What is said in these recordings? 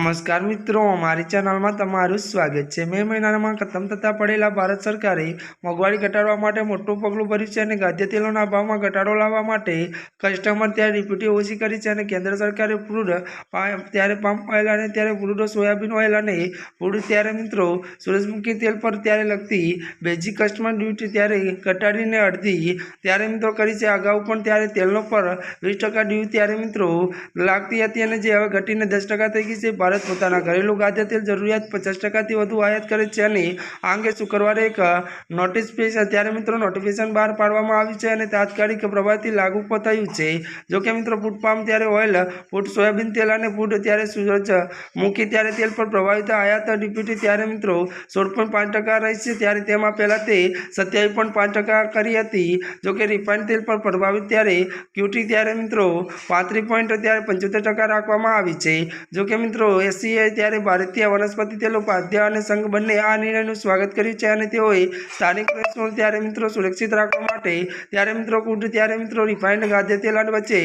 नमस्कार मित्रों, हमारी चैनल में तमारुं स्वागत है। મે મહિનામાં ખતમ થતા પડેલા ભારત સરકારે મોંઘવારી ઘટાડવા માટે મોટું પગલું ભર્યું છે અને ખાદ્ય તેલોના ભાવમાં ઘટાડો લાવવા માટે કસ્ટમર ત્યારે ડિપ્યુટી ઓછી કરી છે અને કેન્દ્ર સરકારે ક્રૂડ ત્યારે પામ ઓઇલ અને ત્યારે ક્રૂડ સોયાબીન ઓઇલ અને ક્રૂડ ત્યારે મિત્રો સૂરજમુખી તેલ પર ત્યારે લગતી બેઝિક કસ્ટમર ડ્યુટી ત્યારે ઘટાડીને અડધી ત્યારે મિત્રો કરી છે। અગાઉ પણ ત્યારે તેલનો પર 20% ડ્યુટી ત્યારે મિત્રો લાગતી હતી અને જે હવે ઘટીને 10% થઈ ગઈ છે। ભારત પોતાના ઘરેલું ખાદ્ય તેલ જરૂરિયાત 50%થી વધુ આયાત કરે છે અને આ અંગે શુક્રવારે એક નોટિફિકેશન બહાર પાડવામાં આવી છે અને તાત્કાલિક પ્રભાવથી લાગુ થયું છે। જો કે મિત્રો ફૂડ પામ ત્યારે ઓઇલ, ફૂડ સોયાબીન તેલ અને ફૂડ ત્યારે સૂરજમુખી ત્યારે તેલ પર પ્રભાવિત આયાત ડ્યુટી ત્યારે મિત્રો 16.5% રહી છે ત્યારે તેમાં પહેલા તે 27.5% કરી હતી। જો કે રિફાઇન્ડ તેલ પર પ્રભાવિત ત્યારે ડ્યુટી ત્યારે મિત્રો 35.75% રાખવામાં આવી છે। જો કે મિત્રો એસીઆઈ ત્યારે ભારતીય વનસ્પતિ તેલો ખાદ્ય અને સંઘ બંને આ નિર્ણયનું સ્વાગત કર્યું છે અને તેઓએ સ્થાનિક પ્રેસને ત્યારે મિત્રો સુરક્ષિત રાખવા માટે ત્યારે મિત્રો ક્રૂડ ત્યારે મિત્રો રિફાઇન્ડ ખાદ્ય તેલ વચ્ચે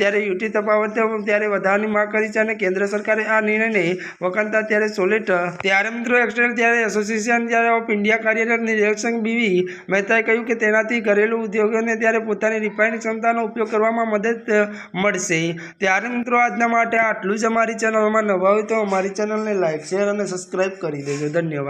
ત્યારે ડ્યુટી તફાવત ત્યારે વધારવાની માંગ કરી છે અને કેન્દ્ર સરકારે આ નિર્ણયને વખાણતા ત્યારે સોલિડ ત્યારે મિત્રો એક્સટેલ ત્યારે એસોસિએશન ત્યારે ઓફ ઇન્ડિયા કાર્યરત નિરીક્ષક બીવી મહેતાએ કહ્યું કે તેનાથી ઘરેલું ઉદ્યોગોને ત્યારે પોતાની રિફાઇન્ડ ક્ષમતાનો ઉપયોગ કરવામાં મદદ મળશે। ત્યારે મિત્રો આજના માટે આટલું જ। અમારી ચેનલમાં નવા હોય તો અમારી ચેનલને લાઇક, શેર અને સબસ્ક્રાઇબ કરી દેજો। ધન્યવાદ।